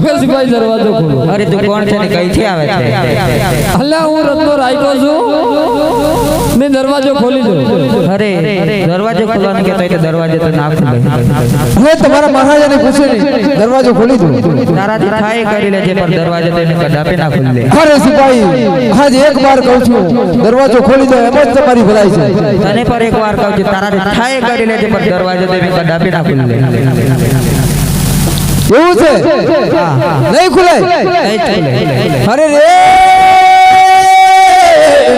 કે સિપાહી દરવાજો ખોલો. અરે તું કોણ છે ને કઈથી આવે છે? અલ્લા હું રત્નો રાયકો છું ને દરવાજો ખોલી દો. અરે દરવાજો ખોલવાનો કે તો દરવાજો તો ના ખુલે. હવે તમારા મહારાજાને પૂછે ને દરવાજો ખોલી દો. તારાથી થાય કરી લેજે પણ દરવાજો તો એને કદાપી ના ખુલે. અરે સિપાહી આજ એક વાર કહું છું દરવાજો ખોલી દો, એમ જ તમારી ભલાઈ છે. તને પર એક વાર કહું છું તારાથી થાય કરી લેજે પણ દરવાજો તો એને કદાપી ના ખુલે. એવું છે? નહીં ખુલે? અરે રે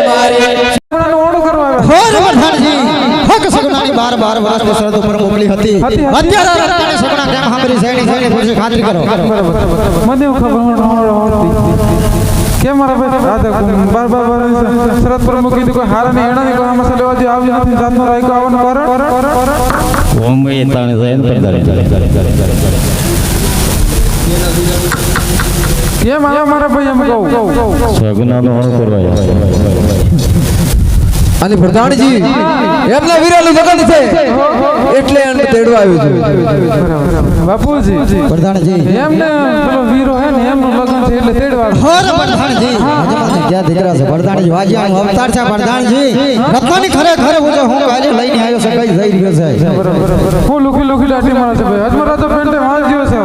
મારી હોર વરધાનજી હક સગનાની 12 વર્ષની શરત ઉપર મોકલી હતી. અત્યારે રત્નાને સગના કેમ સાંભળી સૈણી પૂછી ખાતરી કરો. મને ખબર કે મારા ભાઈ બાર શરત પર મૂકી દીધું કોઈ હારા નહીં એના નહીં કોઈ આમાં લેવા જે આવી નથી જાતનો રાયકો આવવાનું કર ઓમ એ તાણે જૈન પર કેમ આવ્યા મારા ભાઈ એમ કહું સગનાનો હણ કરવા અને પ્રધાનજી એમના વીરાનું લગન છે એટલે એને તેડવા આવ્યો છું. બાપુજી પ્રધાનજી એમને પેલો વીરો હે ને એમનું લગન છે એટલે તેડવા હોર પ્રધાનજી હજમાને ક્યાં દીકરા છે પ્રધાનજી વાજિયાનો અવતાર છે પ્રધાનજી. રત્નાની ખરેખર હું કાલે લઈને આવ્યો છે કઈ જઈ રહ્યો છે. હું લુખી લાટી મારે છે ભાઈ અજમરા તો પેન્ટે માર ગયો છે.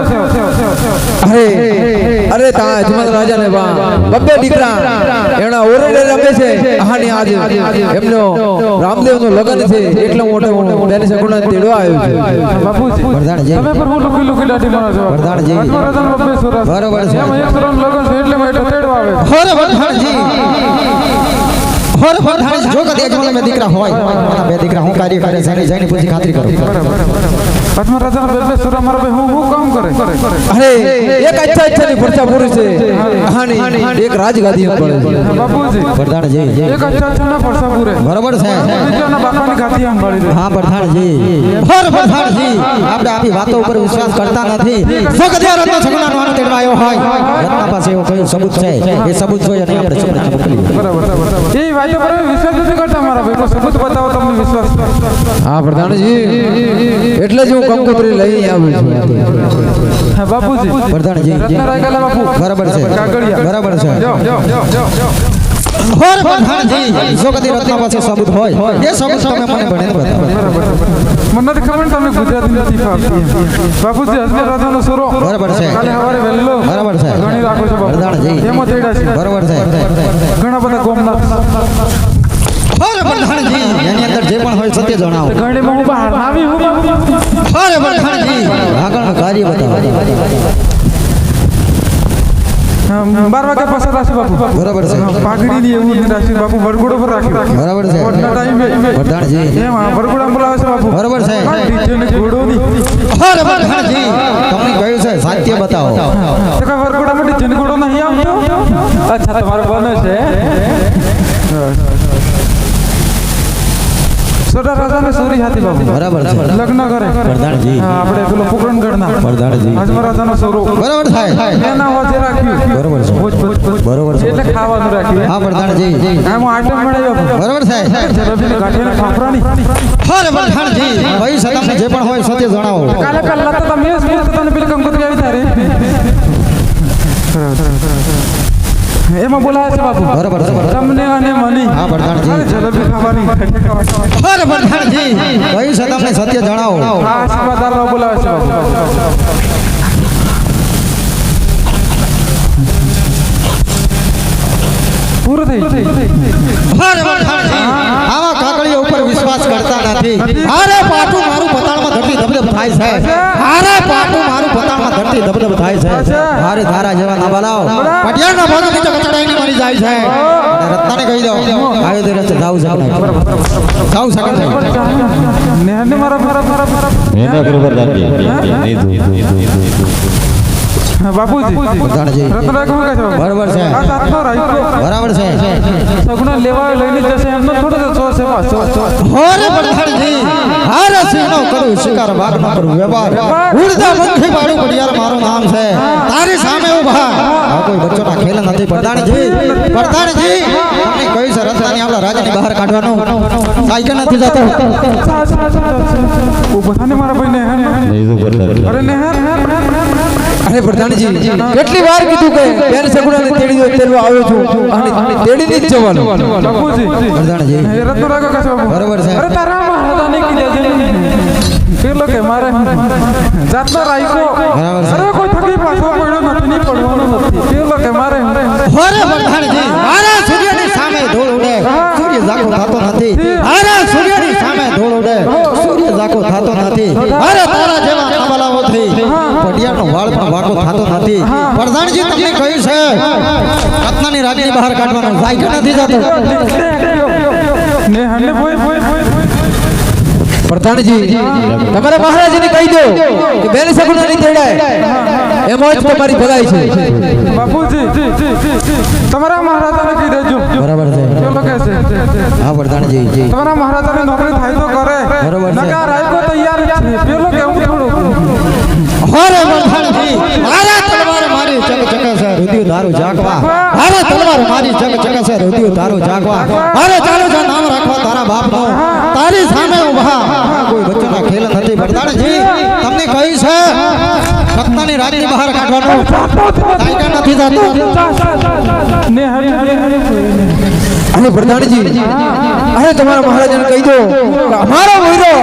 અરે તા અજમલ રાજાને બબ્બે દીકરા એના ઓરડે રમે છે. આની આજે એમનો રામદેવનો લગન છે એટલે મોટો બેની સગુણા તેડવા આવ્યો છે. બાપુજી પ્રધાનજી તમે પર હું લુખી લાટી મારે છે પ્રધાનજી અજમરા તો બબ્બે સુરત બરોબર છે. એમાં એક સરમ લગન છે એટલે મેં તેડવા આવે હોર પ્રધાનજી હોર પ્રધાનજી જો કદી અજમલ મે દીકરા હોય મારા બે દીકરા હું કાર્ય કરે છે જઈને પૂછી ખાતરી કરો. અજમરા તો બબ્બે સુરત મારા ભાઈ હું કામ કરે. અરે એક અચ્છાની પરચા પૂરી છે. કહાની એક રાજગાદી પર પડે છે. બાપુજી પ્રધાનજી એક અચ્છા ના પરસા પૂરે બરોબર છે. બીજાના બાપાની ગાદી સંભાળી દે. હા પ્રધાનજી હોર પ્રધાનજી આપણે આપણી વાતો ઉપર વિશ્વાસ કરતા નથી. જો કદી રત્ન સગુણાનો આનંદ તેડવા આવ્યો હોય રત્ના પાસે એવો કયું સબૂત છે એ સબૂત જોઈએ અને આપણે સબૂત મોકલીએ. બરાબર એ વાતો પર વિશ્વાસ નથી કરતા મારા ભાઈ. સબૂત બતાવો તમને વિશ્વાસ. હા પ્રધાનજી એટલે જ હું કંકોત્રી લઈ આવ્યો છું. હા બાપુજી પ્રધાનજી રાયકાલા બાપુ બરાબર છે બરાબર છે. હોર પ્રધાનજી જો કદી રત્ન પાસે સબૂત હોય એ સબૂત તમે મને ભણીને બતાવો. મને નથી ખબર તમને ગુજરાતી નથી ફાવતી. બાપુજી અજમેર રાજાનો સોરો બરાબર છે. કાલે સવારે વહેલો બરાબર છે. ઘણી રાખો છો બાપુ. પ્રધાનજી એમાં તેડા છે બરાબર છે. ઘણા બધા ગોમના હોર પ્રધાનજી એની અંદર જે પણ હોય સત્ય જણાવો. ઘણીમાં હું બહાર આવી હું હોર પ્રધાનજી આગળનું કાર્ય બતાવો. 12 વાગ્યા પાછા રાશી બાપુ. બરાબર છે. પાઘડી ની એવું રાશી બાપુ વરઘોડો પર રાખ્યું. બરાબર છે. વરઘોડા ટાઈમે પ્રધાનજી એમાં વરઘોડા બોલાવે છે બાપુ. બરાબર છે. ડીજે ને ઘોડો ની હોર પ્રધાનજી તમને કહ્યું છે સાત્ય બતાવો. તો કા વરઘોડા માં ડીજે ને ઘોડો નહીં આવતો? અચ્છા તમારો બને છે. સોડા રાજાને સોરી હાથી બાપુ. બરાબર છે. લગ્ન કરે પ્રધાનજી હા આપણે પેલો પુકરણગઢના પ્રધાનજી અજમર રાજાનો સોરો બરાબર થાય. એના વાજે રાખ્યું. બરાબર છે. બરાબર છે. એટલે ખાવાનું રાખ્યું. હા પ્રધાનજી આમ આઈટમ મળ્યો બરાબર છે. રબીને ગાંઠીને ફાફરાની હોર પ્રધાનજી ભાઈ તમને જે પણ હોય સત્ય જણાવો. કાલે પહેલા તો તમે તમને પેલી કંકોત્રી આવી તારે એમાં બોલાવે છે બાપુ. બરાબર છે. તમને અને મને હા પ્રધાનજી જલેબી ખાવાની હોર પ્રધાનજી ભાઈ તમને સત્ય જણાવો. આ સેવાદાર બોલાવે છે બાપુ. પૂરું થઈ હોર પ્રધાનજી આવા કાકડીઓ ઉપર વિશ્વાસ કરતા નથી. અરે પાટું મારું પતાળમાં ધરતી ધબધબ થાય છે. અરે પાટું મારું પતાળમાં ધરતી ધબધબ થાય છે. અરે ધારા જેવા ના બોલાવો. પટિયાળના ભાગ નીચે કચડાઈને મરી જાય છે. અને રત્નાને કહી દો આવ્યો તે રસ્તે જાવ શકે જાવ શકે નેહને મારા એના બરોબર દાદી બાપુજી પ્રધાનજી રત્ન રાખવું કે છે બરાબર છે. આ સાતનો રાખ્યો. બરાબર છે. સગુણા લેવા લઈને જશે એમનો થોડો સો છે હોરે પ્રધાનજી હારે સિંહનો કરું શિકાર ભાગ ન કરું વ્યવહાર ઉડતા મંખી પાડું પડિયાર મારું નામ છે. તારી સામે ઊભા આ કોઈ બચ્ચોના ખેલ નથી. પ્રધાનજી તમને કહ્યું છે રત્નાની આપણા રાજાની બહાર કાઢવાનો સાયકલ નથી જતો. બધાને મારા ભાઈ નેહર નહીં તો કરતા અરે નેહર અરે પ્રધાનજી કેટલી વાર કીધું કે બેન સગુણાને તેડી દો તેડવા આવ્યો છું અને તેડીને જ જવાનું બાપુજી પ્રધાનજી એ રત્નો રાગો કાશે બાપુ બરોબર છે. અરે તારા મહારાજાને કીધે પેલો કે મારે જાતનો રાઈકો બરાબર છે. અરે કોઈ થકી પાછો પડ્યો નથી નહીં પડવાનો નથી પેલો કે મારે અરે પ્રધાનજી મારા સૂર્યની સામે ધૂળ ઉડે સૂર્ય જાગો થતો નથી મારા સૂર્યની સામે ધૂળ ઉડે સૂર્ય જાગો થતો નથી અરે તારા જેવા કાબલાઓથી પડિયાનો વાળ પણ વાગો થતો નથી પ્રધાનજી તમને કહ્યું છે રત્નની રાજની બહાર કાઢવાનો જાયકો નથી જતો ને હને બોય પ્રધાનજી તમારા મહારાજને કહી દો કે બેન સગુણાની તેડાય એમાં જ તમારી ભલાઈ છે બાપુજી તમારા મહારાજાને કહી દેજો બરાબર છે પેલો કે છે હા પ્રધાનજી જી તમારા મહારાજાની નોકરી થાય તો કરે બરોબર છે. નકા રાઈકો તૈયાર છે પેલો કેવું થોડું અરે પ્રધાનજી મારા તલવાર મારી ચક ચક છે રુધિર ધારું જાગવા મારા તલવાર મારી ચક ચક છે રુધિર ધારું જાગવા અરે ચાલો જા નામ રાખવા તારા બાપનો તારી સામે ઊભા કોઈ બચ્ચાના ખેલ નથી પ્રધાનજી તમને કહ્યું છે રત્નની રાજની બહાર કાઢવાનો કાયદા નથી થતો ને હરી અને પ્રધાનજી અરે તમારા મહારાજાને કહી દો કે અમારો વીરો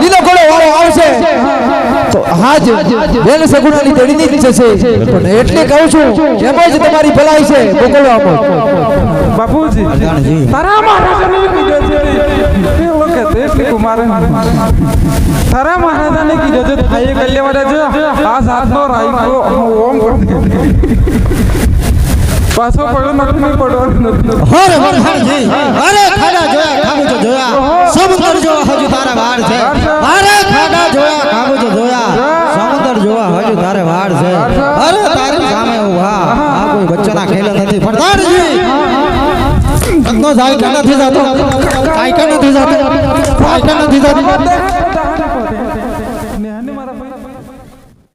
લીલો ઘોડો વાળો આવશે તો હાજ બેન સગુણાની તેડીની જ જશે પણ એટલે કહું છું એમ જ તમારી ભલાઈ છે મોકલો આપો બાપુજી પ્રધાનજી તારા મહારાજાને કીધે છે પેલો કે તે એટલે કુમારે તારા મહારાજાને કીધે છે થાય કલ્યાણ છે આ સાતનો રાઈકો ઓમ પાછો પડ્યો નથી નહીં પડવાનો નથી અરે પ્રધાનજી અરે ખાડા જોયા કાબુજો જોયા સમુદ્ર જોવા હજુ તારા વાડ છે અરે ખાડા જોયા કાબુજો જોયા સમુદ્ર જોવા હજુ તારે વાડ છે અરે તારી સામે ઊભા આ કોઈ બચ્ચાના ખેલ નથી પ્રધાનજી રત્નો જાયકા નથી જતો જાયકા નથી જતો જાયકા નથી જતો